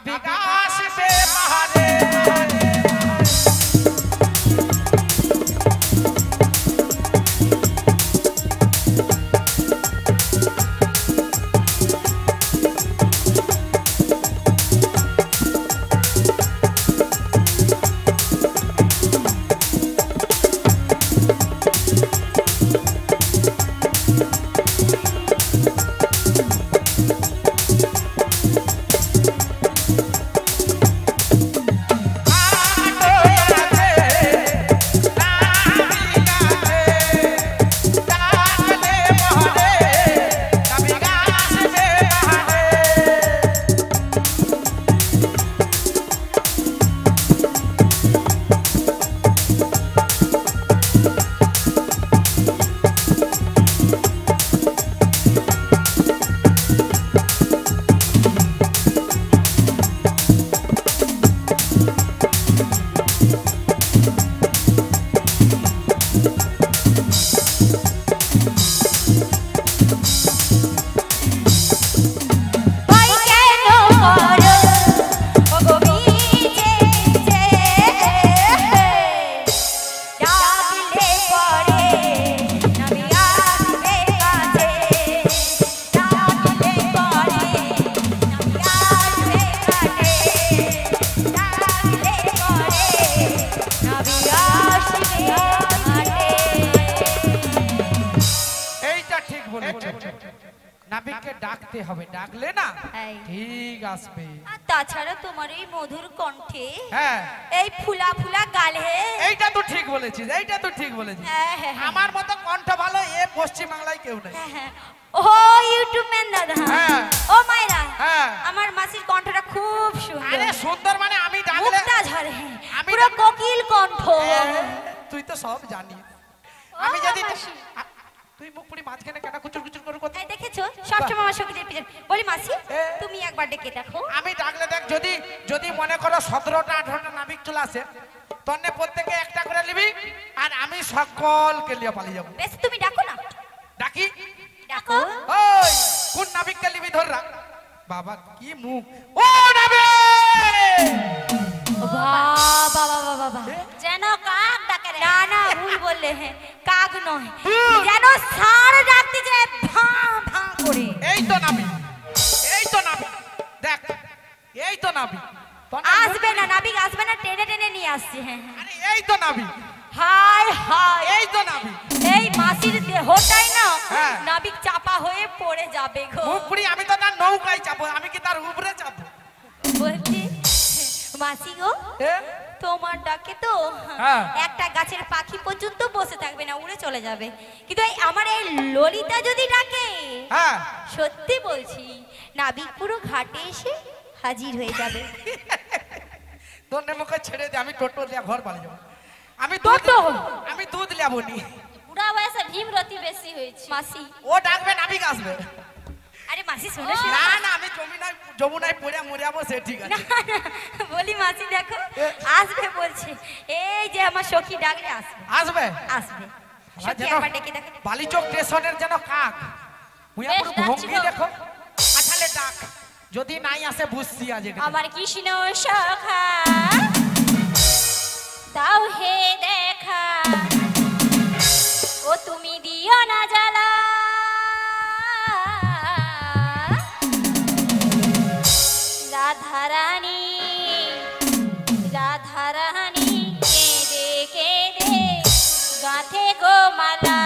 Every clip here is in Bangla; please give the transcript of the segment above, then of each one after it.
নাবিক আসবে পাহাড়ে নাবিককে ডাকতে হবে, ডাকলে না ঠিক আসবে। আর তাছাড়া তোমার এই মধুর কণ্ঠে, হ্যাঁ এই ফুলা ফুলা গালে, এইটা তো ঠিক বলেছিস, এইটা তো ঠিক বলেছিস। আমার মতো কণ্ঠ ভালো এ পশ্চিম বাংলায় কেউ নাই। ও ইউটিউব ম্যান দাদা, ও মাইরা, আমার মাসির কণ্ঠটা খুব সুন্দর। আরে সুন্দর মানে আমি ডাকলে মুক্তা ঝরে, পুরো কোকিল কণ্ঠ। তুই তো সব জানিস। আমি যদি তুই মুখ পুরি মাঝখানে কেন কুচুর কুচুর করে কথা দেখেছো সবসময় আমার সঙ্গীদের পিছনে বলি মাসি তুমি একবার ডেকে দেখো। আমি ডাকলে দেখ, যদি যদি মনে করো 17টা 18টা নাবিক চলে আসে তন্নে প্রত্যেকে একটা করে নিবি আর আমি সকলকে নিয়ে পালিয়ে যাবো। বেশ তুমি ডাকো না। ডাকি ডাকো। ওই কোন নাবিককে নিবি ধর রাখ। বাবা কি মুখ, ও নাবিক! বাবা বাবা বাবা যেন কাক ডাকে। না না ভুল বললে, কাক নয়, যেন ষাঁড় ডাকতে যায় ভাঁ ভাঁ করে। এই তো নাবিক, এই তো নাবিক, দেখ এই তো নাবিক। আসবে না নাবিক, আসবে না, টেনে টেনে নিয়ে আসছে। আরে এই তো নাবিক। হাই হাই এই তো নাবিক। এই মাসির দেহটাই না নাবিক চাপা হয়ে পড়ে যাবে গো। মুখপুরি আমি তো তার নৌকায় চাপো, আমি কি তার উপরে চাপো? বলছি মাসি গো, তোমার ডাকে তো একটা গাছের পাখি পর্যন্ত বসে থাকবে না, উড়ে চলে যাবে। কিন্তু আমার এই ললিতা যদি ডাকে, সত্যি বলছি নাবিক পুরো ঘাটে এসে হাজির হয়ে যাবে। তোর মুখে ছেড়ে দে, আমি টোটো দিয়ে ঘর পালিয়ে যাবো। আমি দুধ লিয়াবো নি। বুড়া বয়সে ভীমরতি বেশি হয়েছে মাসি। ও ডাকবে নাবিক আসবে। আরে মাসি শোনো, না না আমি যমুনায় পড়ে মরে যাবো, সে ঠিক আছে। বলি মাসি দেখো আসবে বলছে, এই যে আমার সখী ডাকলে আসবে। আসবে আসবে সখী একবার ডেকে দেখো। বালিচক স্টেশনের যেন কাক হুইয়াপুর ভঙ্গি দেখো। আছালে ডাক, যদি নাই আসে বুঝছি আজ আমার কৃষ্ণ সখা দাও হে দেখা, ও তুমি দিও না জ্বালা, রাধারানী রাধারানী কেঁদে কেঁদে গাঁথে গো মালা।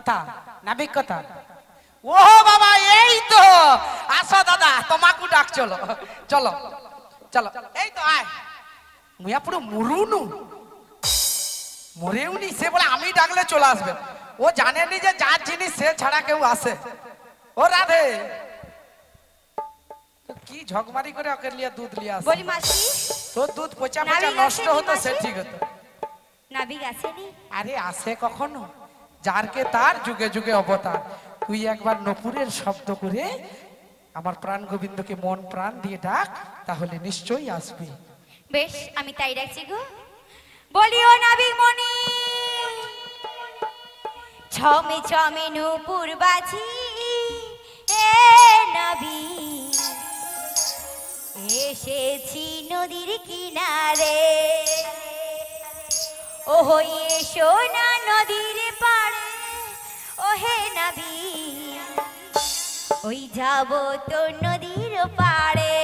কথা নাবিক কথা। ও বাবা এই তো আসো দাদা, তোমাকে ডাক চলো চলো চলো, এই তো আয়। মুয়া পুরো মরুনু মরেউনি, সে বলে আমি ডাকলে চলে আসবে। ও জানেনি যে যার জিনিস সে ছাড়া কেউ আসে। ও রাধে, কি ঝগমারি করে ওকে লিয়ে দুধ লিয়ে আসে। বলি মাসি, তোর দুধ পচা পচা নষ্ট হতো সে ঠিক হতো। নাবিক আসেনি? আরে আসে কখনো, যারকে তার যুগে যুগে অবতার। তুই একবার নপুরের শব্দ করে আমার প্রাণ গোবিন্দকে মন প্রাণ দিয়ে ডাক, তাহলে নিশ্চয়ই আসবি। বেশ, আমি তাই ডাকছি গো। বলি ও নাবিক মনি, ছমে ছমে নূপুর বাজি এ নাবিক, এসেছি নদীর কিনারে। ওহো এসো না নদীর পাড়ে, ওহে নাবিক, ওই যাব তো নদীর পাড়ে।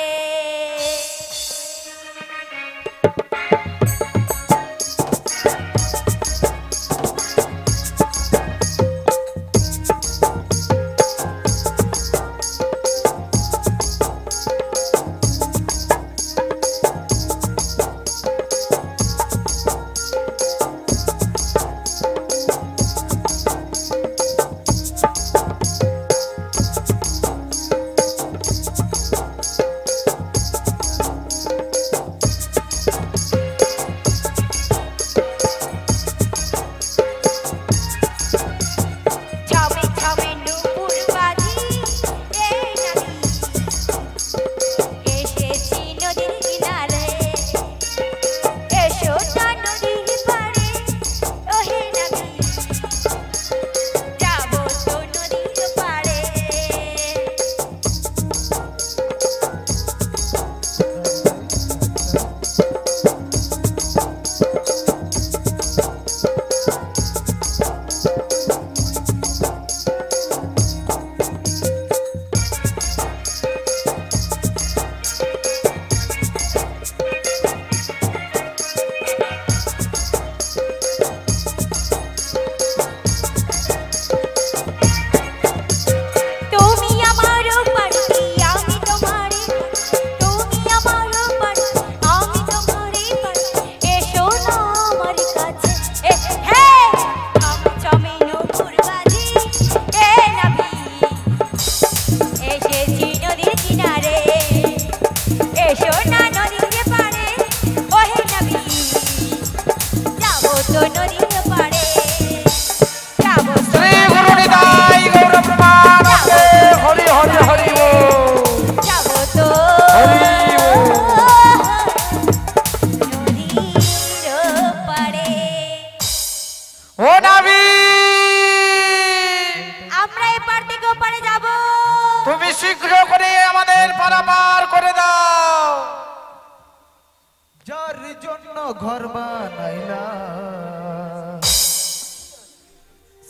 ঘর বানাইলা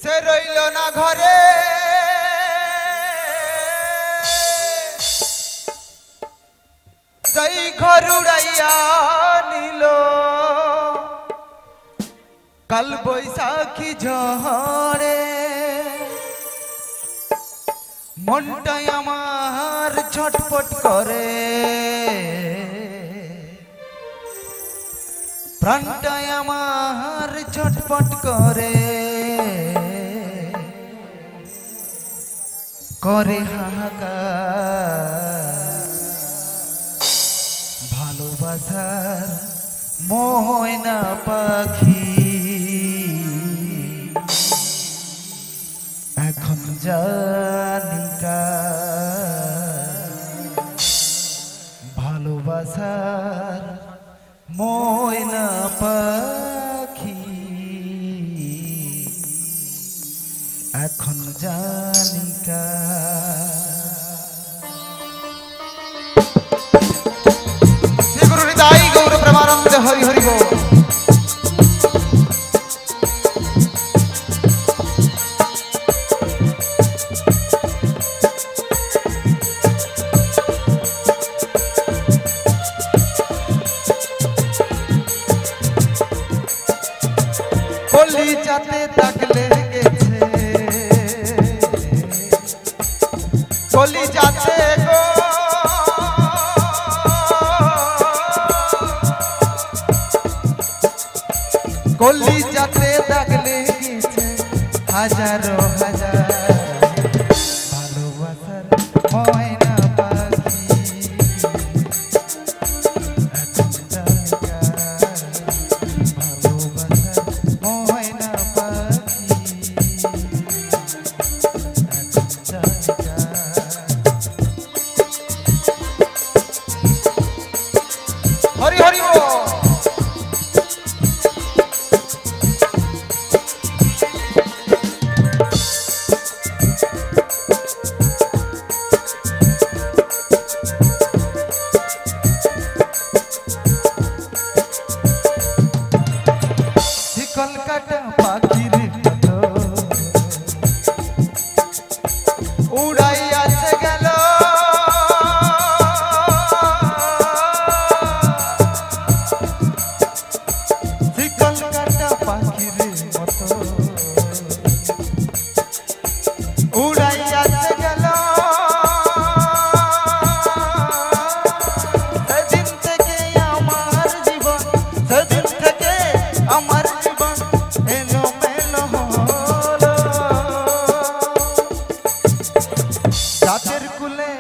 সে রইল না ঘরে, সেই ঘর উড়াইয়া নিল কাল বৈশাখী ঝড়ে। মনটাই আমার ছটপট করে, প্রাণটাই আমার ছটপট করে, করে হাহাকার ভালোবাসার ময়না পাখি। এখন জানিকা ভালোবাসার ময়না পাখি, এখন জানিকা। শ্রী গুরু নিতাই গৌর প্রেমানন্দ হরি হরি বল। কলিজাতে দাগ লেগেছে কলি যাতে গো কলি যাতে দাগ লেগেছে হাজারো হাজার ভালোবাসার ময়না পাখি ভালোবাসার ময়না পাখি হরি হরি বল। কলকাতা পাখির মতো উড়াইয়াছে গেল কলকাতা পাখির মতো উড়াইয়াছে গেল সেদিন থেকে আমার জীবন সেদিন থেকে আমার জাতের কুলে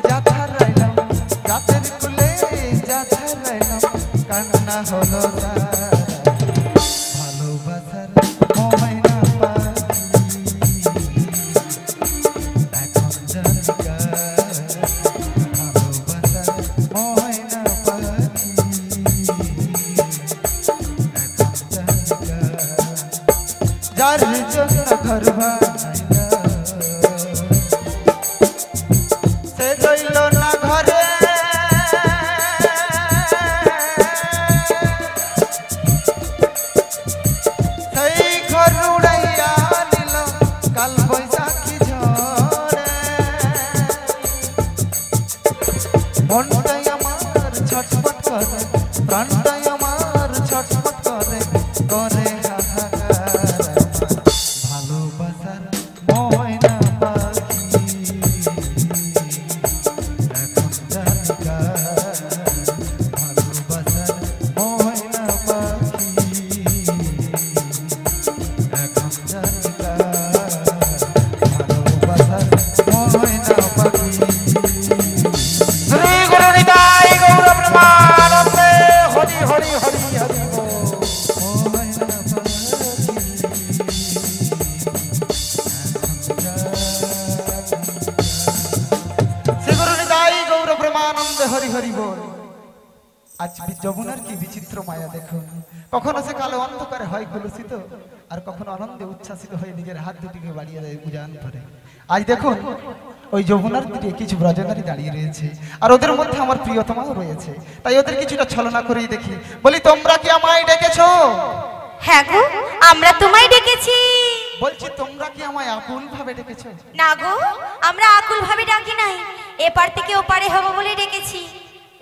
যাথা রাইলাম জাতের কুলে যাথা রাইলাম কান্না হলো ভালোবাসার ময়না পাখি এখন জানিকা ভালোবাসার ময়না পাখি এখন জানিকা যার জন্য ঘর বানাইলা সে রইল না ঘরে সেই ঘর উড়াইয়া নিল কাল বৈশাখী ঝড়ে মনটাই আমার ছটফট করে প্রাণটাই আমার ছটফট করে করে হাহাকার ভালোবাসার ময়না হরি হরি বল। আজ যমুনার কি বিচিত্র মায়া দেখুন, কখনো সে কালো অন্ধকারে হয় কলুষিত আর কখনো আনন্দে উচ্ছ্বাসিত হয়ে নিজের হাত দুটিকে বাড়িয়ে দেয় উজান ধরে। আজ দেখুন ওই যমুনার তীরে কিছু ব্রজনারী দাঁড়িয়ে রয়েছে আর ওদের মধ্যে আমার প্রিয়তমাও রয়েছে, তাই ওদের কিছুটা ছলনা করেই দেখি। বলি তোমরা কি আমায় ডেকেছো? হ্যাঁ গো আমরা তোমায় ডেকেছি। বলছি তোমরা কি আমায় আকুল ভাবে ডেকেছো? না গো আমরা আকুল ভাবে ডাকি নাই, এপার থেকে ওপারে হব বলে ডেকেছি।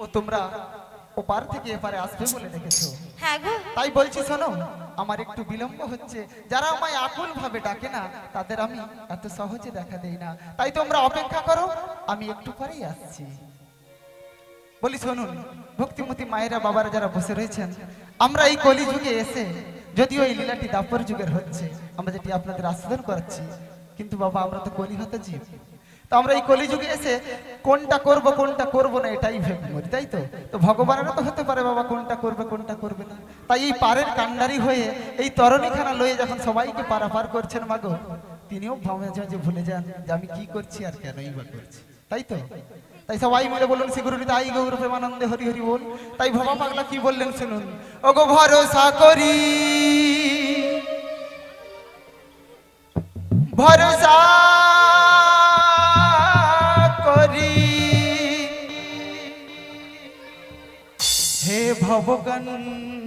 ও তোমরা ওপার থেকে এপারে আসবে বলে ডেকেছো? হ্যাঁ গো। তাই বলছি শোনো, আমার একটু বিলম্ব হচ্ছে, যারা আমায় আকুল ভাবে ডাকে না তাদের আমি এত সহজে দেখা দেই না, তাই তোমরা অপেক্ষা করো, আমি একটু পরেই আসছি। বলি শুনুন ভক্তিমতী মায়েরা বাবারা যারা বসে রয়েছেন, আমরা এই কলি যুগে এসে যদিও এই লীলাটি দাপর যুগের হচ্ছে, আমরা যেটি আপনাদের আস্বাদন করাচ্ছি, কিন্তু বাবা আমরা তো কলি হতে জীব, তো আমরা এই কলি যুগে এসে কোনটা করব কোনটা করব না এটাই ভেবে মরি, তাই তো? তো ভগবানেরও তো হতে পারে বাবা কোনটা করবে কোনটা করবে না, তাই এই পারের কান্ডারি হয়ে এই তরণীখানা লয়ে যখন সবাইকে পারাপার করছেন মাগো, তিনিও মাঝে মাঝে ভুলে যান যে আমি কি করছি আর কেনই বা করছি, তাই তো? তাই সবাই মিলে বলুন শ্রী গুরু নিতাই গৌর প্রেমানন্দে হরি হরি বল। তাই ভবা পাগলা কি বললেন শুনুন, ওগো ভরসা করি ভরসা করি হে ভবগন্ডারি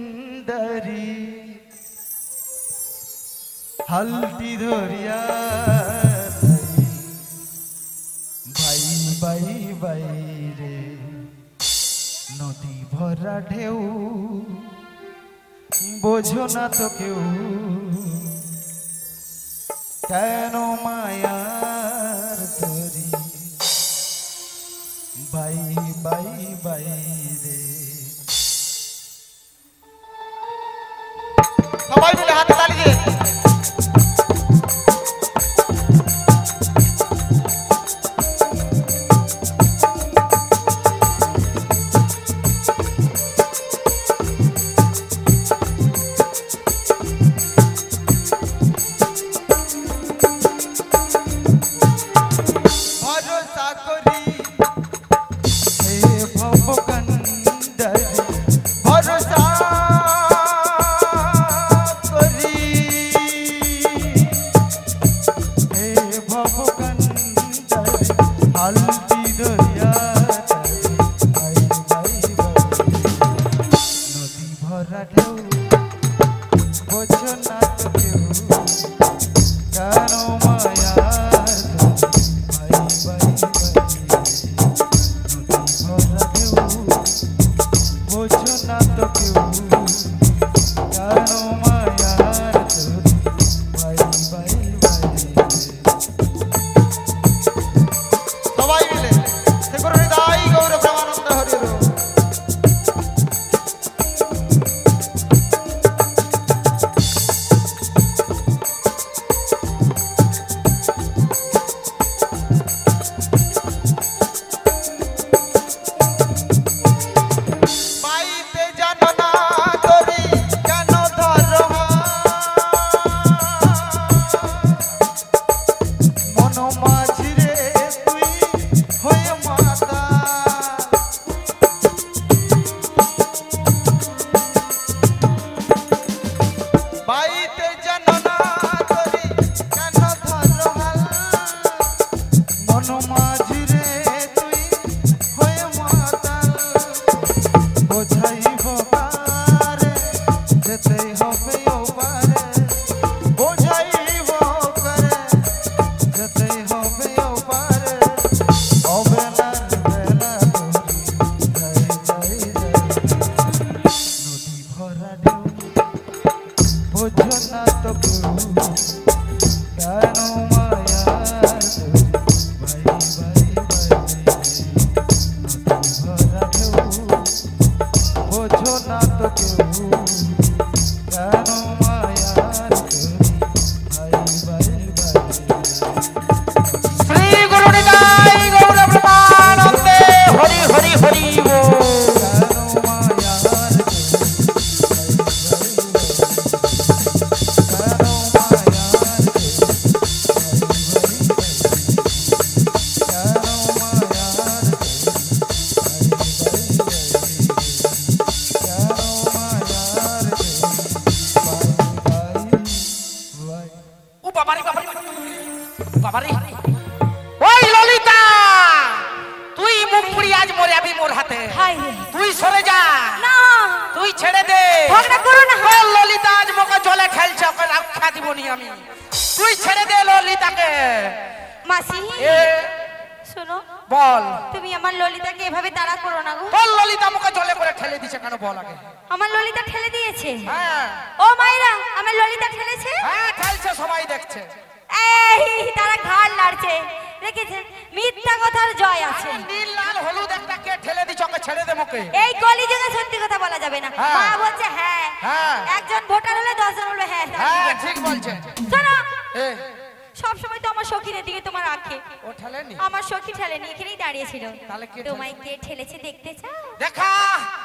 হালটি ধরিয়া ভাই ভাই ভাই রে নদী ভরা ঢেউ বোঝো না তো কেউ কেন মায়ার তরি বাইরে। সবাই মিলে হাতে তালি দিয়ে ভরসা করি হে ভবকন্ডারি, ভরসা করি হে ভবকন্ডারি, আলতি দয়া নদী ভরা ঢেউ বোঝো না তো কেউ, কেন মায়ার ভাই ভাই নদী ভরা ঢেউ বোঝো না তো কেউ, কেন মায়ার ভাই ভাই সবাই মিলে সে করে হৃদয় গৌর প্রেমানন্দ হরি হরি। বাইতে জানো না করি কেন ধরো মন মাঝিরে তুই হয়ে মাতা, বাইতে জানো না করি কেন ধরো মন মাঝিরে তুই হয়ে মাতা, বোঝাইব কারে যেতেই হবে ওপারে, বোঝাইব কারে যেতেই হবে ওপারে, অবেলার বেলা তোরি যাই যাই যাই নদী ভরা ঢেউ বোঝো না তো কেউ, কেন মায়ার ভাই ভাই ভাই নদী ভরা ঢেউ বোঝো না তো কেউ, কেন মায়ার ভাই ভাই ভাই শ্রী গুরু নিতাই গৌর প্রেমানন্দে হরি হরি হরি বল। কেন মায়ার ভাই ভাই কেন ও বাবারে বাবারে বাবারে, ওই ললিতা তুই মুখ পুড়ি আজ মরে যাবি মোর হাতে। হাই রে। তুই সরে যা, না তুই ছেড়ে দে। ঝগড়া করো না। ও ললিতা আজ মোকে জলে ঠেলছে, ওকে রক্ষা দিবনি আমি। তুই ছেড়ে দে ললিতাকে। মাসি এ শোনো, বল, তুমি আমার ললিতাকে এভাবে তাড়া করো না গো। তোর ললিতা মোকে জলে করে ঠেলে দিছে কেন বল আগে। আমার ললিতা ঠেলে দিয়েছে। হ্যাঁ ও মাইরা, আমার ললিতা ঠেলেছে। হ্যাঁ ঠেলছে, সবাই দেখছে। এই তারা ঘাড় নাড়ছে, দেখেছেন? মিথ্যা কথার জয় আছে। নীল লাল হলুদ একটা কে ঠেলে দিছে, ওকে ছেড়ে দে মোকে। এই কলিযুগে সত্যি কথা বলা যাবে না। হ্যাঁ। মা বলছে হ্যাঁ, হ্যাঁ। একজন ভোটার হলে 10 জন হলো হ্যাঁ। হ্যাঁ ঠিক বলছে। শোনো, এ সব সময় তো আমার সখীর দিকে তোমার আঁখে। ও ঠেলেনি, আমার সখী ঠেলেনি, এখানেই দাঁড়িয়েছিল। তাহলে কে তোমায় কে ঠেলেছে দেখতে চাও? দেখা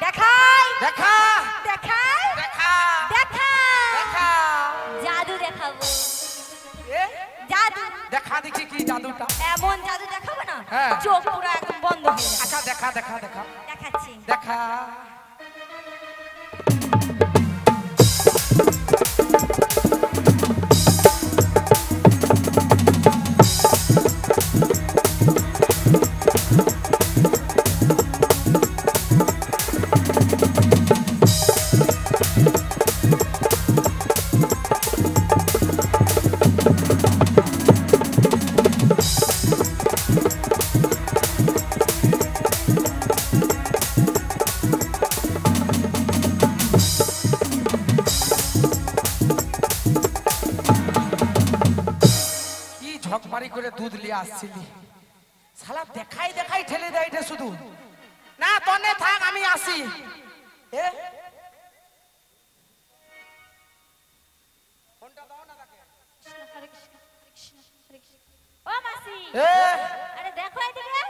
দেখাই দেখা দেখাই দেখা দেখা দেখা। জাদু দেখাবো, এ জাদু। দেখা দেখি কি জাদুটা। এমন জাদু দেখাবো না, হ্যাঁ। চোখ পুরো একদম বন্ধ হয়ে যাবে। আচ্ছা দেখা দেখা দেখা দেখাচ্ছি। দেখা। ঝকমারি করে দুধ নিয়ে আসছিলি, শালা দেখাই দেখাই ঠেলে দেয় এটা শুধু না তনে থাক, আমি আসি। এ ফোনটা দাও না তাকে। হরে কৃষ্ণ হরে কৃষ্ণ হরে কৃষ্ণ। ও মাসি, আরে দেখো এদিকে।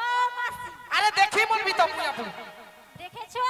ও মাসি, আরে দেখি বলবি তো মুই আপু। দেখেছো?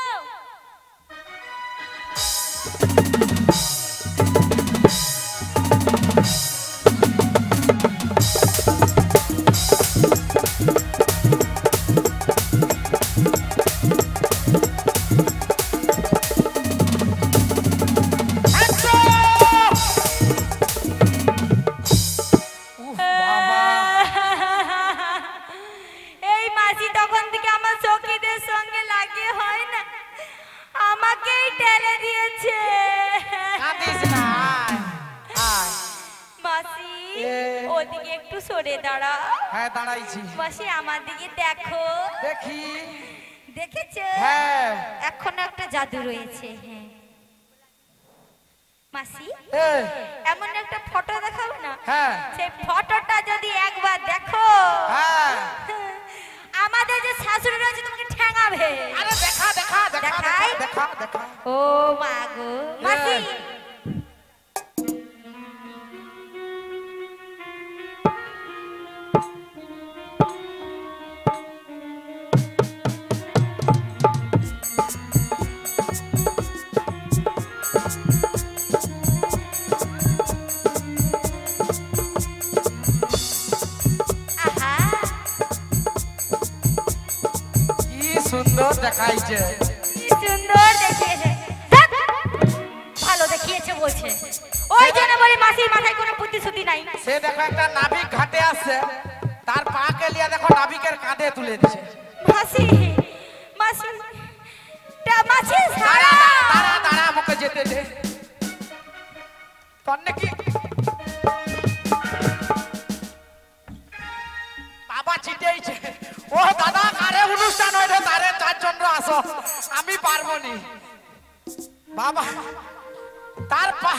এই মাসি তখন থেকে আমার সখীদের সঙ্গে লাগিয়ে হয় না, আমাকেই ঠেলে দিয়েছে। কাঁদিস না, আয়। মাসি ওদিকে একটু সরে দাঁড়া। হ্যাঁ দাঁড়াইছি। মাসি আমার দিকে দেখো। দেখি। দেখেছো? হ্যাঁ। এখন একটা জাদু রয়েছে। হ্যাঁ মাসি, এমন একটা ফটো দেখাবো না? হ্যাঁ। সেই ফটোটা যদি একবার দেখো, হ্যাঁ। আমাদের যে শাশুড়ি রয়েছে তোমাকে ঠ্যাঙাবে। আরে দেখা দেখা দেখা দেখাই? দেখা দেখা। ও মা গো মাসি, সুন্দর দেখাইছে, কি সুন্দর দেখিয়েছে। ভালো দেখিয়েছে বলছে, ওই জন্য বলি মাসির মাথায় কোনো বুদ্ধি শুদ্ধি নাই। সে দেখো একটা নাবিক ঘাটে আসছে, তার পাকে লিয়া দেখো নাবিকের কাঁধে তুলে দিছে। মাসি মাসি মাসি দাঁড়া দাঁড়া দাঁড়া, আমাকে যেতে দে। তোর নাকি বাবা চিটেইছে। ও দাদা কারে অনুষ্ঠান হইলো, তারে চারজন আসো, আমি পারবো নি বাবা। তার পা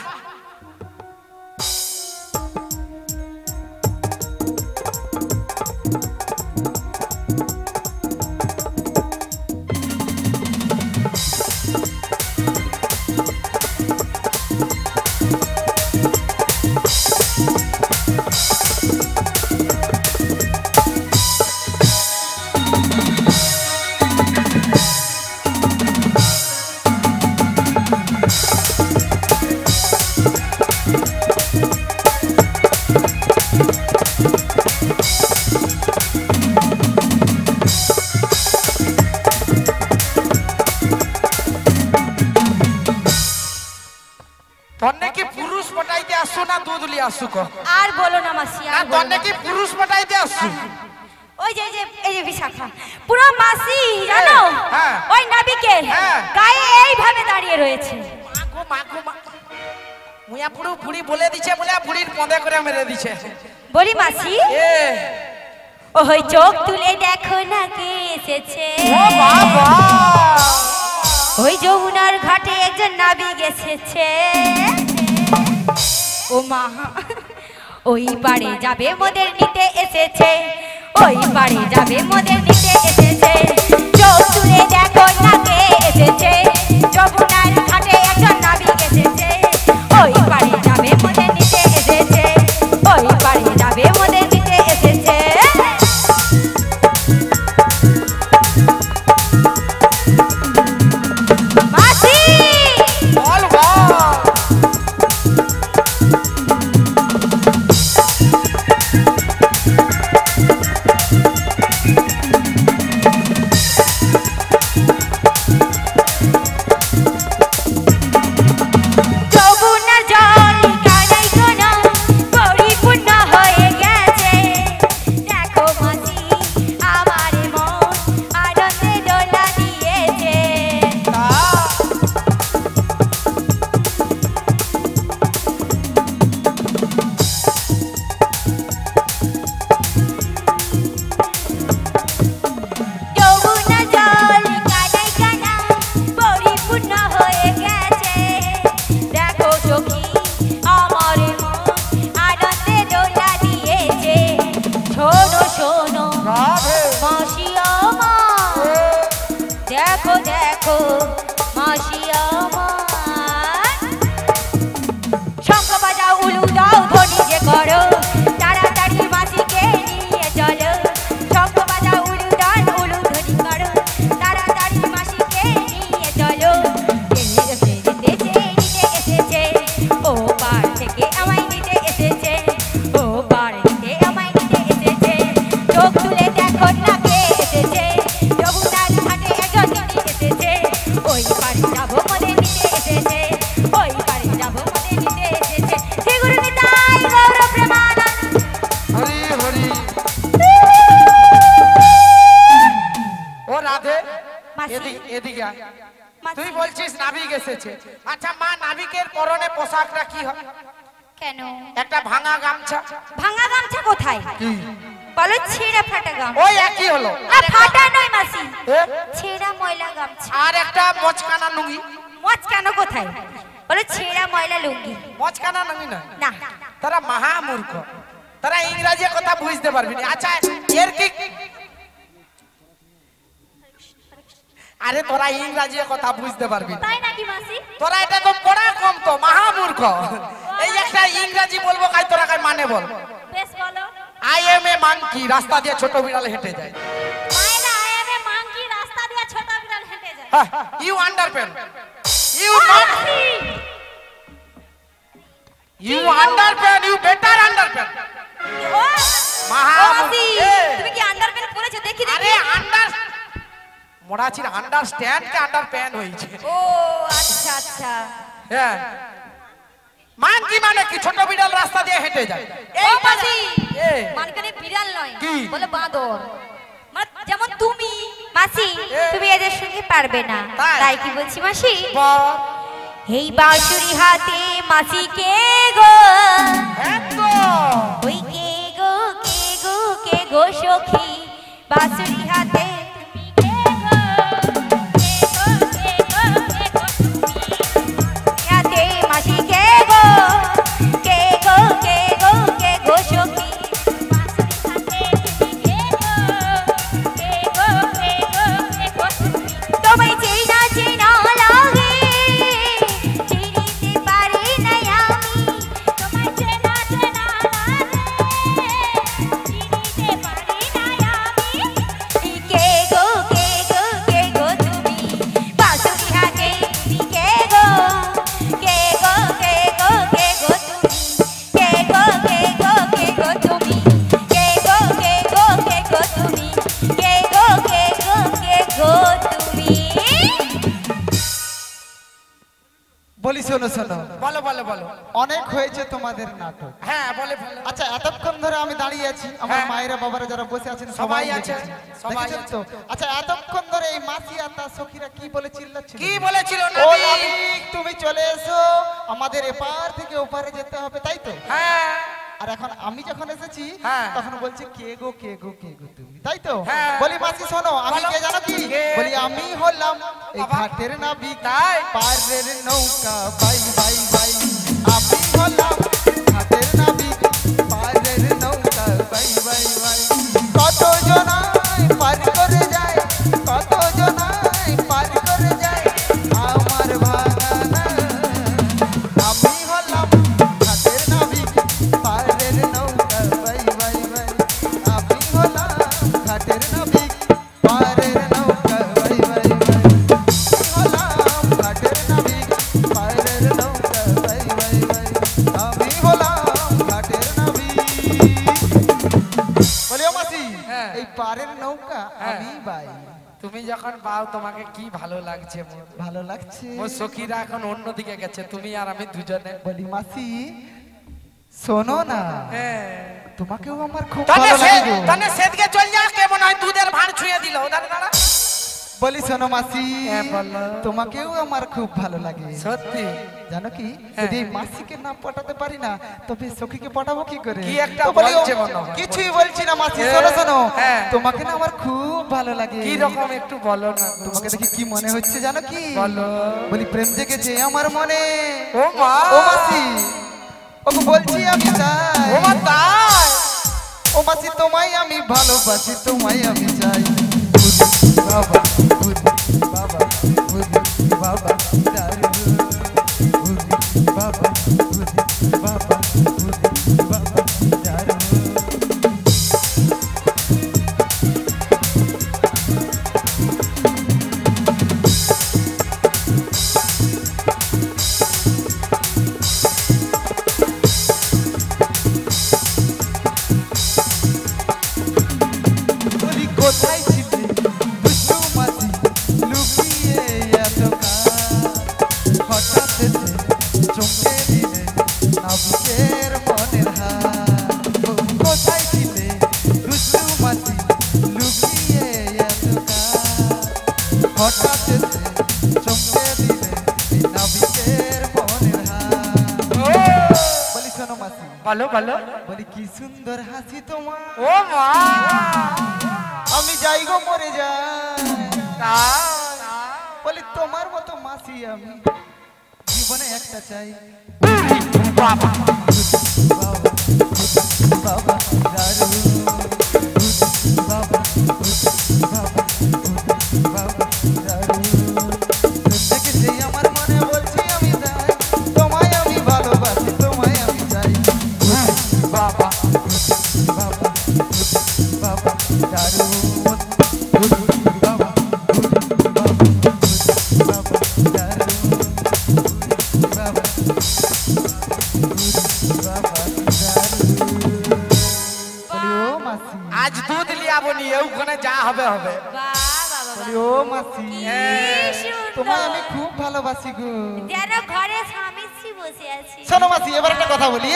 আর বলো না মাসি, আর বলো না। কি পুরুষ পটাইতে আসছো? ওই যে এই যে বিশাখা পুরো মাসি জানো, হ্যাঁ। ওই নাবিকের হ্যাঁ। গায়ে এইভাবে দাঁড়িয়ে রয়েছে। মাগো মাগো মা, মুয়া পুরো বুড়ি বলে দিছে, বলে বুড়ির পদে করে মেরে দিছে। বলি মাসি, ওই চোখ তুলে দেখো না কে এসেছে। ও বাবা, ওই যমুনার ঘাটে একজন নাবিক এসেছে। ও মা, ওই পারে যাবে মোদের নিতে এসেছে, ওই পারে যাবে মোদের নিতে এসেছে। চোখ তুলে দেখো না কে এসেছে, যমুনার ঘাটে একজন নাবিক এসেছে। ওই পারে যাবে মোদের নিতে এসেছে, ওই পারে যাবে মোদের নিতে এসেছে। মাসি বল বল। দেখো মাসি আমার শঙ্খ বাজাও উলু দাও ধ্বনি যে করো তাড়াতাড়ি মাসিকে নিয়ে চলো শঙ্খ বাজাও উলু দাও উলু ধ্বনি করো তাড়াতাড়ি মাসিকে নিয়ে চলো নিতে এসেছে ও পার থেকে আমায় নিতে এসেছে ও পার থেকে আমায় নিতে এসেছে চোখ তুলে দেখো না কে এসেছে যমুনার ঘাটে একজন নিতে এসেছে ওই পারে যাবো মনে নিতে এসেছে ওই পারে যাবো মনে নিতে এসেছে শ্রী গুরু নিতাই গৌর প্রেমানন্দ হরি হরি। ও রাধে মাসি। এদিকে আয়। মাসি। তুই বলছিস নাবিক এসেছে, আচ্ছা মা নাবিকের পরনে পোশাকটা কি হয়? কেন একটা ভাঙা গামছা। ভাঙা গামছা কোথায় বলো ছেঁড়া ফাটা গামছা ওই একই হলো। আর ফাটা নয় মাসি এ? ছেঁড়া ময়লা গামছা আর একটা মচকানা লুঙ্গি। মচকানো কোথায় বলো ছেঁড়া ময়লা লুঙ্গি মচকানা লুঙ্গি না, না তারা মহামূর্খ, তারা ইংরাজি কথা বুঝতে পারবি না। আচ্ছা এর কি, আরে তোরা ইংরাজি কথা বুঝতে পারবি না, তাই নাকি মাসি তোরা এটা তো পড়া কম, তো মহামূর্খ। এই একটা ইংরাজি বলবো কাই তোরা কাই মানে বল। বেশ বলো আই এম এ মাংকি, রাস্তা দিয়ে ছোট বিড়াল হেঁটে যায়। মায়েরা আয়ামে মাংকি রাস্তা দিয়ে ছোট বিড়াল হেঁটে যায় you underpant, you not, you underpant, you better underpant. ও মাসি, তুমি কি আন্ডারপ্যান্ট পরেছো দেখি আরে দেখি আন্ডার মোড়াচির আন্ডারস্ট্যান্ড কে আন্ডারপ্যান্ট হইছে। ও আচ্ছা আচ্ছা হ্যাঁ, মাংকি মানে কি? ছোট বিড়াল রাস্তা দিয়ে হেঁটে যায়। ও মাসি এ। মানকানে বিড়াল নয় কি? বলে বাঁদর, মানে যেমন তুমি মাসি এ। তুমি এদের সঙ্গে পারবে না তাই? তাই কি বলছি মাসি বল। এই বাঁশুরি হাতে মাসি কে গো হ্যাঁ তো, ওই কে গো কে গো কে গো সখী বাঁশুরি হাতে তুমি কে গো কে গো কে গো কে গো তুমি হাতে মাসি কে গো কে গো কে গো কে গো সখী বাঁশুরি হাতে তুমি কে গো কে গো কে গো কে গো তুমি তোমায় চেনা চেনা লাগে চিনিতে পারি না আমি তোমায় চেনা চেনা লাগে চিনিতে পারি না আমি কে গো কে গো কে গো তুমি বাঁশুরি হাতে তুমি কে গো কে গো কে গো কে গো তুমি কে গো কে গো কে গো তুমি কে গো কে গো কে গো তুমি কে গো কে গো কে গো তুমি বলি শোনো শোনো, বলো বলো বলো। অনেক হয়েছে তোমাদের নাটক। হ্যাঁ বলে ফেলো। আচ্ছা এতক্ষণ ধরে আমি দাঁড়িয়ে আছি, আমার হ্যাঁ। মায়েরা বাবারা যারা বসে আছেন সবাই সবাই আছে, আছে, সবাই দেখেছেন আছে। তো? আচ্ছা এতক্ষণ ধরে এই মাসি আর তার সখীরা কি বলে চিল্লাচ্ছিল? কি বলেছিল ও নাবিক? নাবিক তুমি চলে এসো, আমাদের এপার থেকে ওপারে যেতে হবে, তাই তো? হ্যাঁ আর এখন আমি যখন এসেছি হ্যাঁ। তখন বলছে কে গো কে গো কে গো তুমি, তাই তো? হ্যাঁ। বলি মাসি শোনো, আমি বলো। কে জানো কি? কে? বলি আমি হলাম এই বাবা। ঘাটের নাবিক, তাই? পারের নৌকা বাই বাই বাই। আমি হলাম ঘাটের নাবিক, পারের নৌকা বাই বাই বাই। কত জনাই পার করে যায়, কত জনাই পার করে যায় আমার ভাঙানা। আমি হলাম ঘাটের নাবিক, পারের নৌকা বাই বাই বাই। আমি হলাম ঘাটের নাবিক, পারের নৌকা বাই বাই বাই। আমি হলাম ঘাটের নাবিক, পারের নৌকা বাই বাই বাই। আমি হলাম ঘাটের নাবিক। বলি ও মাসি, হ্যাঁ। এই পারের নৌকা হ্যাঁ। আমি বাই। তুমি যখন পাও তোমাকে কি ভালো লাগছে মোর। ভালো লাগছে? মোর সখীরা এখন অন্যদিকে গেছে, তুমি আর আমি দুজনে। বলি মাসি শোনো না, হ্যাঁ তোমাকেও আমার খুব তনে ভালো সে লাগে গো। তনে সেদিকে চল যা, কেমন হয় দুধের ভাঁড় ছুঁয়ে দিল। দাঁড়া দাঁড়া। বলি শোনো মাসি, হ্যাঁ, বলো। তোমাকেও আমার খুব ভালো লাগে। সত্যি জানো কি, হ্যাঁ। যদি এই মাসিকে না পটাতে পারি না তবে সখীকে পটাবো কি করে? কি একটা তো বলি, বলছে মনে হয়। কিছুই বলছি না মাসি, হ্যাঁ, শোনো শোনো, হ্যাঁ। তোমাকে না আমার খুব ভালো লাগে। কি রকম একটু বলো না। তোমাকে দেখি কি মনে হচ্ছে জানো কি? বলো। বলি প্রেম জেগেছে আমার মনে। ও মা, ও মাসি, ওকে বলছি আমি চাই। ও মা তাই? ও মাসি তোমায় আমি ভালোবাসি, তোমায় আমি চাই। বাবা বাবা হঠাৎ এসে চমকে দিলে এই নাবিকের মনের হাত। বলি শোনো মাসি, বলো বলো। বলি কি সুন্দর হাসি তোমার, ও মা, আমি যাই গো মরে যাই। তাই? বলি তোমার মতো মাসি আমি জীবনে একটা চাই। বাবা বাবা বাবা দারু, বাবা বাবা বাবা দারু, থেকে সেই আমার মনে বলছি আমি যাই, তোমায় আমি ভালোবাসি, তোমায় আমি চাই। বাবা বাবা বাবা দারু, বাবা বাবা বাবা দারু, বাবা আজ দুধ লিয়াবো নি, ওখানে যা হবে হবে। ও মাসি, তোমায় আমি খুব ভালোবাসি গো। যেন ঘরে স্বামী স্ত্রী বসে আছি। শোনো মাসি, এবার একটা কথা বলি।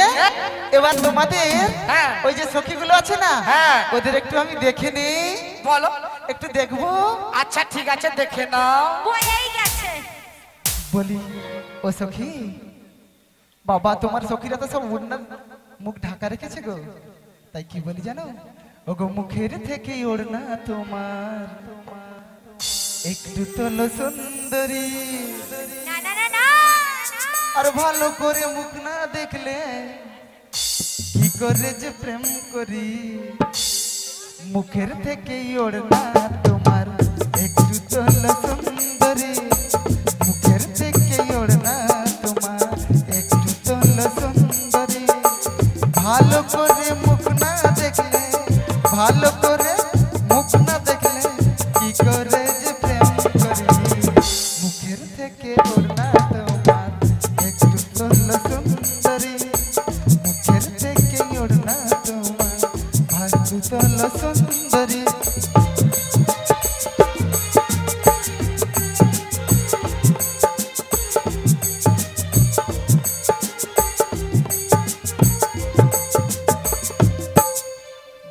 এবার তোমাদের হ্যাঁ। ওই যে সখীগুলো আছে না, হ্যাঁ। ওদের একটু আমি দেখে নেই, বলো। একটু দেখবো। আচ্ছা ঠিক আছে, দেখে নাও। বয়েই গেছে। বলি ও সখী, বাবা তোমার সখীরা তো সব ওড়না মুখ ঢাকা রেখেছে গো, তাই কি বলি জানো, ও গো মুখের থেকে ওড়না তোমার একটু তোলো সুন্দরী, না না না না, আর ভালো করে মুখ না দেখলে কি করে যে প্রেম করি, মুখের থেকে ওড়না তোমার একটু তোলো সুন্দরী, মুখের থেকে ওড়না তোমার একটু তোলো সুন্দরী, ভালো করে মুখ না দেখলে, ভালো করে মুখ না দেখলে কি করে যে প্রেম করি, মুখের থেকে ওড়না তোমার একটু তোলো সুন্দরী, মুখের থেকে ওড়না তোমার ভালো তোলো সুন্দরী।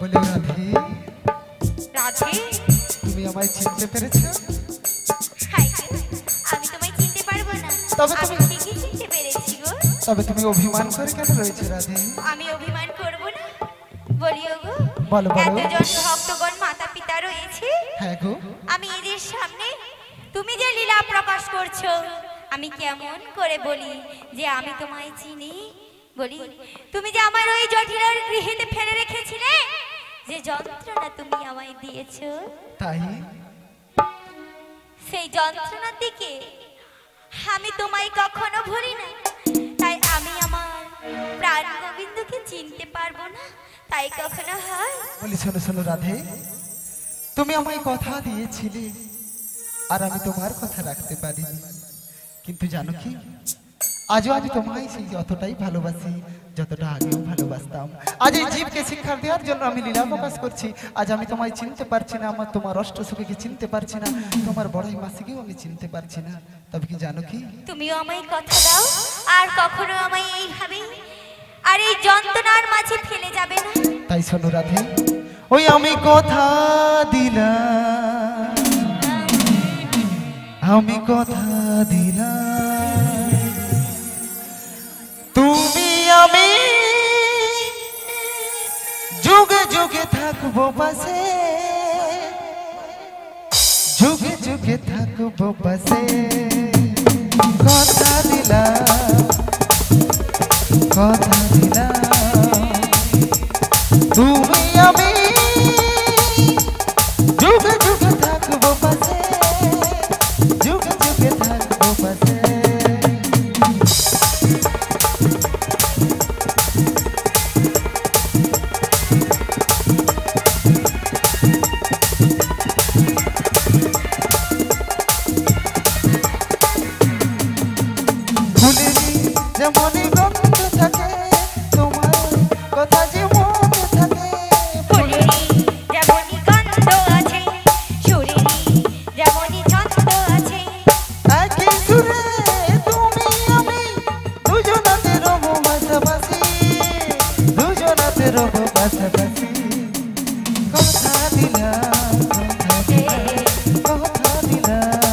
বলে রাধে, রাধে, তুমি আমায় চিনতে পেরেছো? হাই গো, আমি তোমায় চিনতে পারবো না। তবে আমি তুমি- ঠিকই চিনতে পেরেছি গো। তবে তুমি অভিমান করে কেন রয়েছে রাধে? আমি অভিমান করব না। বলিও গো, বলো, বলো। এতজন ভক্তগণ মাতা পিতা রয়েছে, হ্যাঁ গো, আমি এদের সামনে তুমি যে লীলা প্রকাশ করছো, আমি কেমন করে বলি যে আমি তোমায় চিনি? বলি, তুমি যে আমার ওই জটিলার গৃহেতে ফেলে রেখেছিলে, যে যন্ত্রণা তুমি আমায় দিয়েছো, তাই সেই যন্ত্রণার দিকে আমি তোমায় কখনো ভুলি না। তাই আমি আমার প্রাণ গোবিন্দকে চিনতে পারবো না, তাই কখনো হয়? বলি শোনো শোনো রাধে, তুমি আমায় কথা দিয়েছিলে আর আমি তোমার কথা রাখতে পারিনি, কিন্তু জানো কি, আজও আমি তোমায় সেই যতটাই ভালোবাসি যতটা আগেও ভালোবাসতাম। আজ এই জীবকে শিক্ষা দেওয়ার জন্য আমি লীলা প্রকাশ করছি। আজ আমি তোমায় চিনতে পারছি না, আমার তোমার অষ্ট সুখীকে চিনতে পারছি না, তোমার বড়াই মাসিকেও আমি চিনতে পারছি না। তবে কি জানো কি, তুমিও আমায় কথা দাও, আর কখনো আমায় এইভাবে আর এই যন্ত্রণার মাঝে ফেলে যাবে না। তাই শোনো রাধে, ওই আমি কথা দিলাম, আমি কথা দিলাম, তুমি আমি যুগে যুগে থাকবো পাশে, যুগে যুগে থাকবো পাশে, কথা দিলাম, কথা দিলাম, তুমি আমি যুগে যুগে থাকবো পাশে, যুগে যুগে থাকবো পাশে। ফুলেরই যেমনই গন্ধ থাকে, তোমার কথা যে মনে থাকে, ফুলেরই যেমনই গন্ধ আছে, সুরেরই যেমনই ছন্দ আছে, একই সুরে তুমি আমি দুজনাতে রব পাশাপাশি, দুজনাতে রব পাশাপাশি, কথা দিলাম, কথা দিলাম, কথা দিলাম,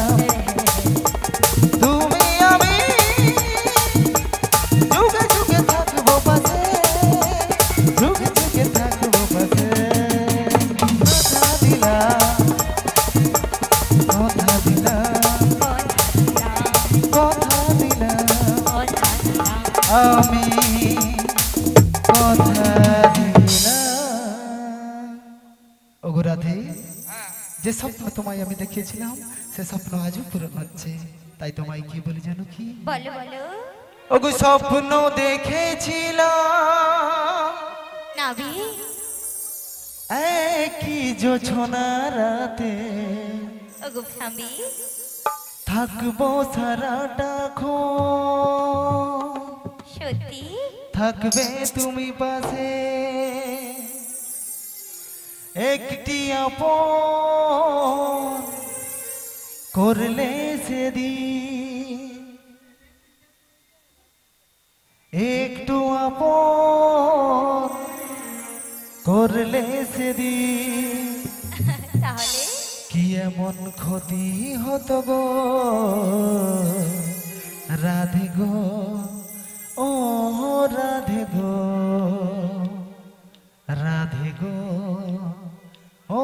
ওগো রাধে, যে স্বপ্ন তোমায় আমি দেখিয়েছিলাম সে স্বপ্ন আজও পূরণ হচ্ছে। তাই তোমায় কি বলি জানো কি? বলো বলো। ওগো স্বপ্ন দেখেছিলাম নাভি একই জোছনা রাতে, ওগো স্বামী থাকবো সারাটা ক্ষণ, সত্যি থাকবে তুমি পাশে, একটি আপন করলে সেদিন, একটু আপন করলে সেদিন, তাহলে কি এমন ক্ষতি হতো গো রাধে গো, ও রাধে গো, রাধে গো, ও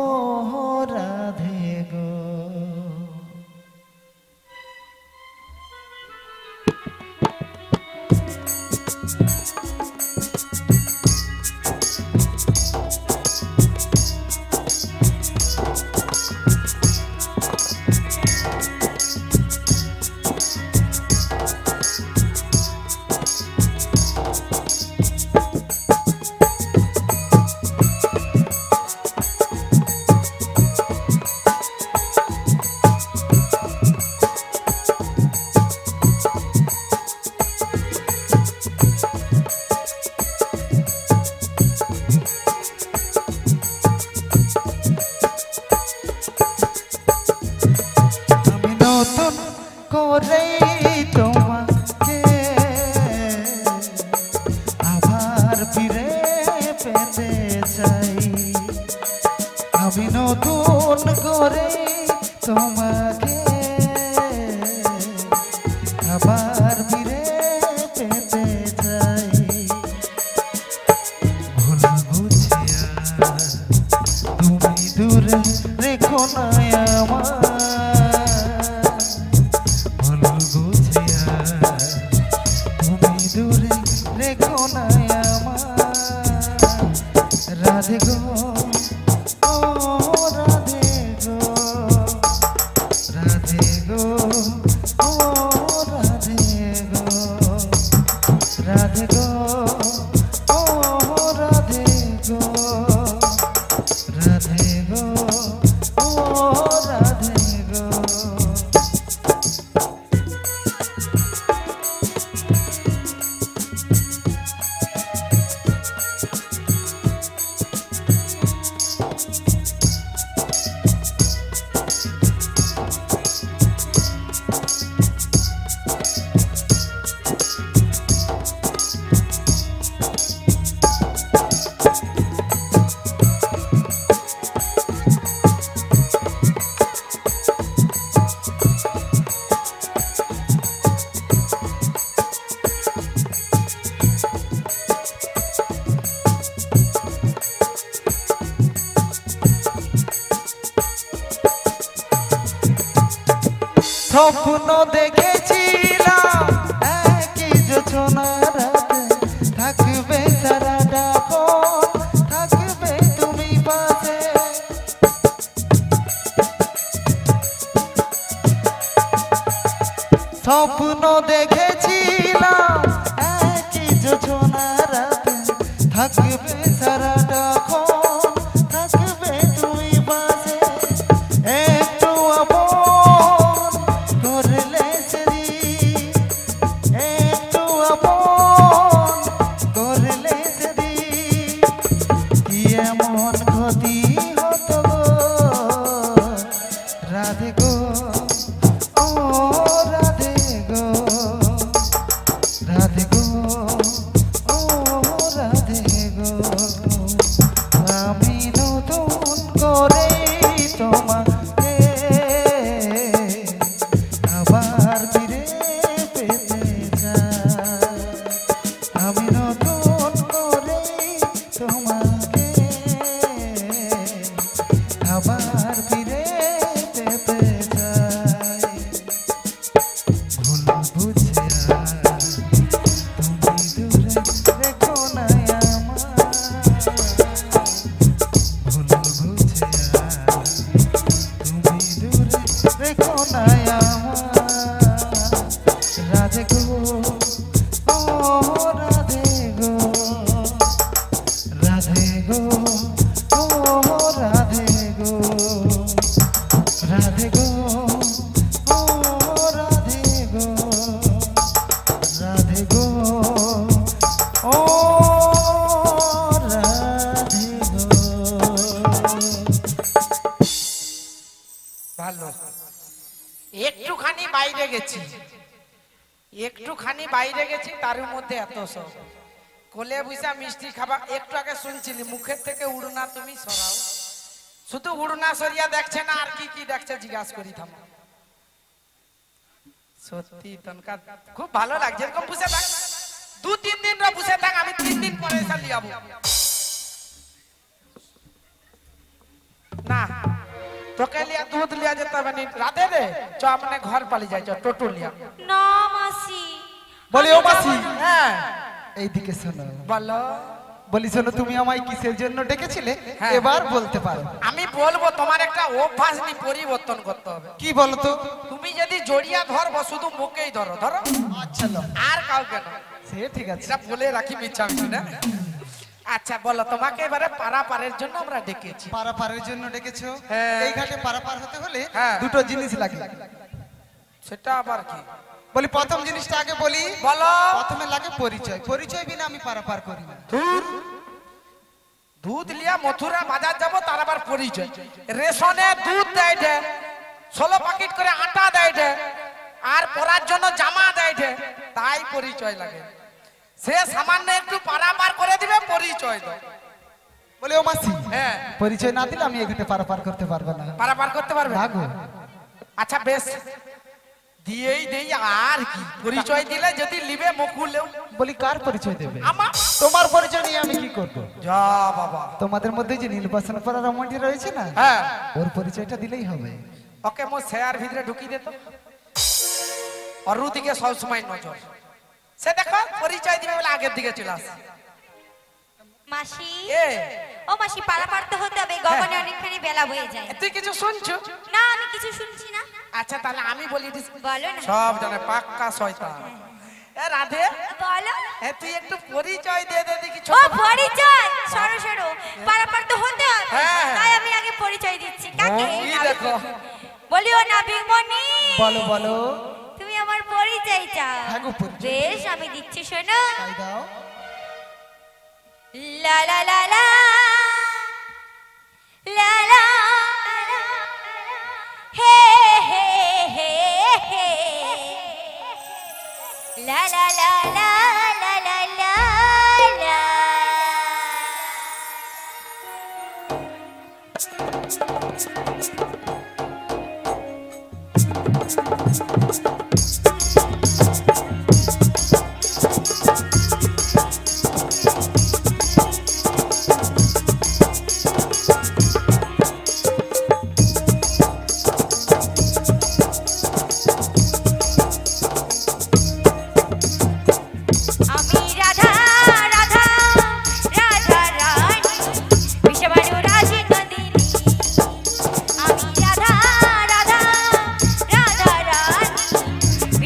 রাধে গো। করে তোমাকে আবার ফিরে পেতে চাই, আমি নতুন করে তোমাকে আবার ফিরে পেতে চাই। ভুল বুঝিয়া তুমি দূরে রেখো না আমার, রাধে গো, ও রাধে গো, রাধে গো, ও রাধে গো, রাধে গো, ও রাধে গো, রাধে গো, ও রাধে গো। স্বপ্ন দেখেছিলাম একই জোছনা রাতে, থাকবে সারাটা ক্ষণ, থাকবে তুমি পাশে, স্বপ্ন দেখেছিলাম একই জোছনা রাতে, থাকবে সারাটা ক্ষণ, থাকবে তুমি পাশে, একটু আপন করলে সেদিন, একটু আপন করলে সেদিন, কি এমন ক্ষতি হতো গো রাধে গো, ও রাধে গো, রাধে গো, ও রাধে গো। ভালো। একটুখানি বাইরে গেছি তার মধ্যে এত সব কোলে বুঝা মিষ্টি খাবা। একটু আগে শুনছিলি মুখের থেকে উড়না তুমি সরাও, শুধু উড়না সরিয়া দেখছে না আর কি কি দেখছে জিজ্ঞাসা করি থামো। সত্যি তনকা খুব ভালো লাগছে, এরকম বুঝে থাক 2-3 দিন বুঝে থাক, আমি 3 দিন পরে এসে লিয়ে যাবো। না তোকে লিয়া দুধ লিয়া যেতে হবে না, রাধে রে চ আমনে ঘর পালি যাই, চ টোটো লিয়া। না মাসি। বলি ও মাসি, হ্যাঁ এইদিকে শোনো। বলো। বলি শোনো, তুমি আমায় কিসের জন্য ডেকেছিলে হ্যাঁ। এবার বলতে পারো। আমি বলবো তোমার একটা অভ্যাস নি পরিবর্তন করতে হবে। কি বলো তো? তুমি যদি জড়িয়া ধরবো শুধু মুখেই ধরো, ধরো আচ্ছা লো, আর কাউকে না। সে ঠিক আছে। এটা বলে রাখি মিছামিছি না। আচ্ছা বলো, তোমাকে এবারে পারাপারের জন্য আমরা ডেকেছি। পারাপারের জন্য ডেকেছো? হ্যাঁ। এই ঘাটে পারাপার হতে হলে হ্যাঁ। দুটো জিনিস লাগে। সেটা আবার কি? বলি প্রথম জিনিসটা আগে বলি। বলো। প্রথমে লাগে পরিচয়। পরিচয় বিনা আমি পারাপার করি না। দুধ লিয়া মথুরা বাজার যাবো, তার আবার পরিচয়? রেশনে দুধ দেয় ঢে, 16 প্যাকেট করে আটা দেয় ঢে, আর পরার জন্য জামা দেয় ঢে, তাই পরিচয় লাগে। সে সামান্য একটু পারাপার করে দিবে, পরিচয় দাও। বলি ও মাসি, হ্যাঁ পরিচয় না দিলে আমি এখানে পারাপার করতে পারবো না। পারাপার করতে পারবে না গো। আচ্ছা বেশ, দিয়েই দেই আর কি, পরিচয় দিলে যদি লিবে মুকুলেও। বলি কার পরিচয় দেবে? আমার। তোমার পরিচয় নিয়ে আমি কি করব? যা বাবা, তোমাদের মধ্যে যে নীলবাসন পরা রমণী রয়েছে না, হ্যাঁ ওর পরিচয়টা দিলেই হবে। ওকে মো শেয়ার ভিতরে ঢুকি দে তো, আর দিকে সবসময় নজর। সে দেখো পরিচয় দিবে বলে আগের দিকে চলে আসে। মাসি, এ ও মাসি, পারাপার তো হতে হবে, গগনে অনেকখানি বেলা হয়ে যায়। তুই কিছু শুনছো? না আমি কিছু শুনছি না। আচ্ছা তাহলে আমি বলি দিস, বলো না। সব জানে পাক্কা শয়তান। এ রাধে, বলো। এ তুই একটু পরিচয় দে দে দেখি ও ছোট। পরিচয়, সরো সরো, পারাপার তো হতে হবে, হ্যাঁ। তাই আমি আগে পরিচয় দিচ্ছি। কাকে? এই দেখো। বলিও না বিমনি, বলো বলো। তুমি আমার পরিচয় চাও? হ্যাঁ গো, পরিচয়। বেশ আমি দিচ্ছি, শোনো। তাই দাও। লা লা লা লা লা লা হে হে হে হে লা লা লা লা লা লা লা লা। আমি রাধা রাধা রাধা রানী, বিষবাণু রাশি নন্দিনী। আমি রাধা রাধা রাধা রানী,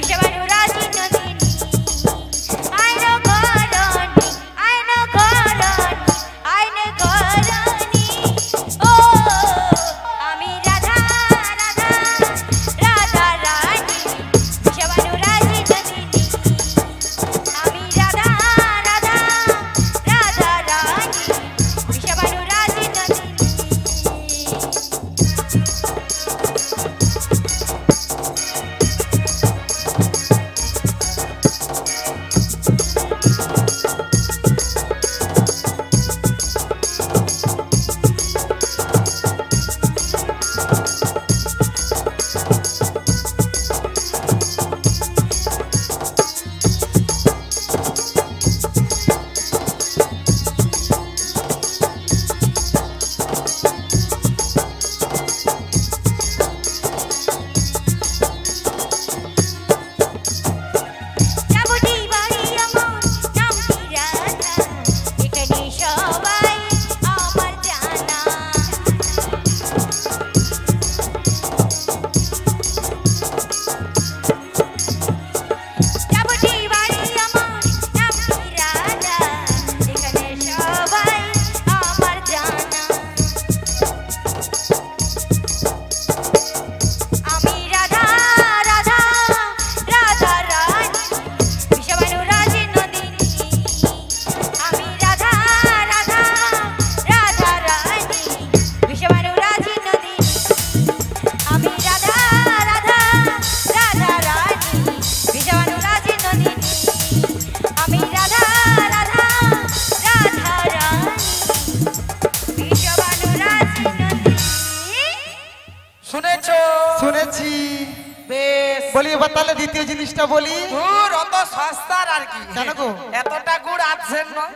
বলি এবার তাহলে দ্বিতীয় জিনিসটা বলি। গুড় অত সস্তার আর কি, কেন গো? এতটা গুড় আছেন না।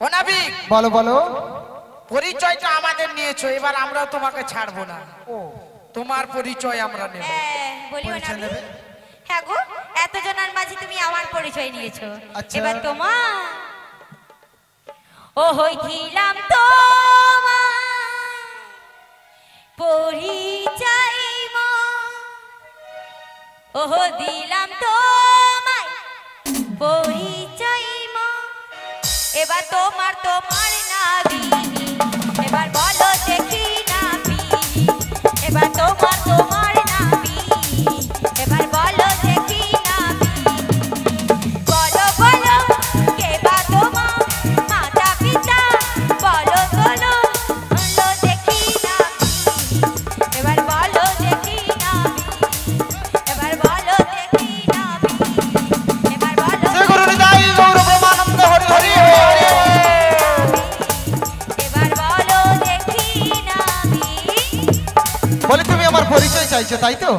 ও নাবিক, বলো বলো। পরিচয়টা আমাদের নিয়েছো, এবার আমরাও তোমাকে ছাড়বো না। ও তোমার পরিচয় আমরা নেব। বলিও না পরিচয় নেবে? হ্যাঁ গো, এতজনের মাঝে তুমি আমার পরিচয় নিয়েছো, আচ্ছা। এবার তোমার ও হইছিলাম তোমার পরিচয় মা, ওহ দিলাম তোমায় পরিচয় মা, এবার তোমার তোমার নাবি, এবার বলো দেখি নাবি, এবার তোমার তোমার নাবি, এবার বলো দেখি নাবি, বলো বলো কে বা তোমার মাতা পিতা, বলো বলো বলো দেখি নাবি, এবার বলো দেখি নাবি, এবার বলো দেখি নাবি, এবার বলো শ্রী গুরু নিতাই গৌর ব্রহ্মানন্দ হরি হরি। এবার বলো দেখি নাবি। বলে তুমি আমার পরিচয় চাইছো তাই তো?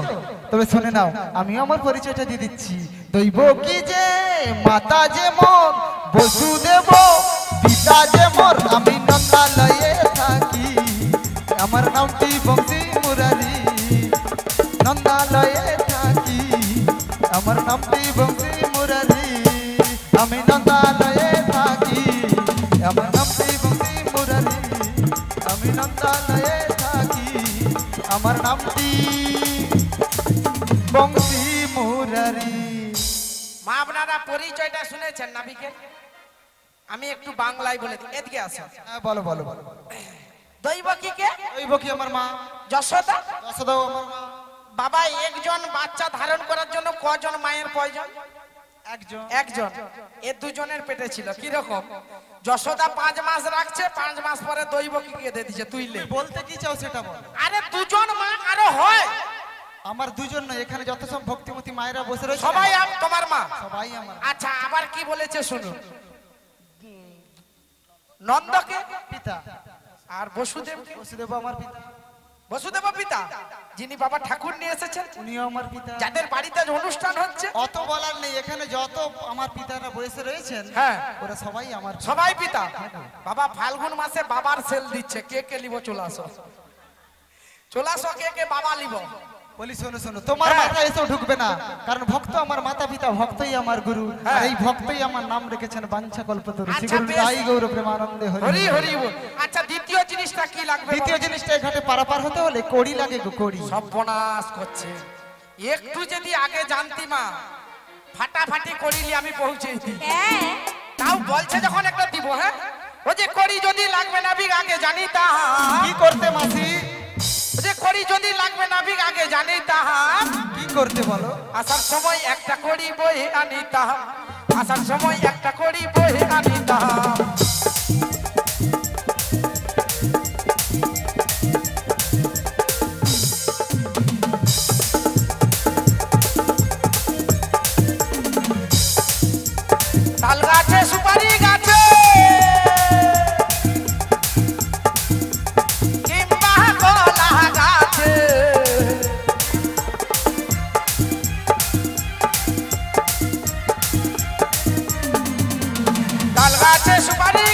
তবে শুনে নাও, আমিও আমার পরিচয়টা দিয়ে দিচ্ছি। দৈব কি যে মাতা যে মোর বসুদেব, পিতা যে মোর আমি নন্দালয়ে থাকি, আমার নামটি বংশী মুরারি, নন্দালয়ে থাকি, আমার নামটি বংশী মুরারি, আমি নন্দালয়ে থাকি, আমার নামটি বংশী মুরারি, আমি নন্দালয়ে থাকি, আমার নামটি বংশী মুরারি। মা আপনারা পরিচয়টা শুনেছেন নাবিকের? আমি একটু বাংলায় বলে দিই, এদিকে আসো। হ্যাঁ বলো বলো বলো। দৈবকী কে? দৈব কি আমার মা, যশোদা। যশোদাও আমার মা। বাবা, একজন বাচ্চা ধারণ করার জন্য কজন মায়ের প্রয়োজন? একজন। একজন। এ দুজনের পেটে ছিল কি রকম? যশোদা 5 মাস রাখছে, 5 মাস পরে দৈবকীকে দিয়ে দিচ্ছে তুইলে। তুমি বলতে কি চাও সেটা বল। আরে দুজন মা আরো হয়? আমার দুজন নয়, এখানে যত সব ভক্তিমতী মায়েরা বসে রয়েছে সবাই তোমার মা? সবাই আমার। আচ্ছা, আবার কি বলেছে শুনুন। নন্দকে পিতা আর বসুদেব। বসুদেব আমার পিতা। বসুদেব পিতা, যিনি বাবা ঠাকুর নিয়ে এসেছেন, উনিও আমার পিতা। যাদের বাড়িতে আজ অনুষ্ঠান হচ্ছে। অত বলার নেই, এখানে যত আমার পিতারা বসে রয়েছেন হ্যাঁ, ওরা সবাই আমার। সবাই পিতা। বাবা ফাল্গুন মাসে বাবার সেল দিচ্ছে, কে কে লিব চলে আসো, চলে আসো, কে কে বাবা লিব। বলি শোনো শোনো, তোমার মাথায় এসব ঢুকবে না, কারণ ভক্ত আমার মাতা পিতা, ভক্তই আমার গুরু, আর এই ভক্তই আমার নাম রেখেছেন বাঞ্ছা কল্পতরু। শ্রী গুরু নিতাই গৌর প্রেমানন্দে হরি হরি হরি বল। আচ্ছা, দ্বিতীয় জিনিসটা কি লাগবে? দ্বিতীয় জিনিসটা এই ঘাটে পারাপার হতে হলে কড়ি লাগে গো, কড়ি। সর্বনাশ করছে। একটু যদি আগে জানতি মা, ফাটাফাটি করিলি আমি পৌঁছে দিই। হ্যাঁ, তাও বলছে যখন একটা দিব। হ্যাঁ, ও যে করি যদি লাগবে না বিগ আগে জানি তা। কি করতে মাসি? ও যে করি যদি লাগবে না বিগ আগে জানি তা। কি করতে বলো? আসার সময় একটা করি বই আনিতা, আসার সময় একটা করি বই আনিতা। তাল গাছে সুপারি গাছে কিংবা কলা গাছে, তাল গাছে সুপারি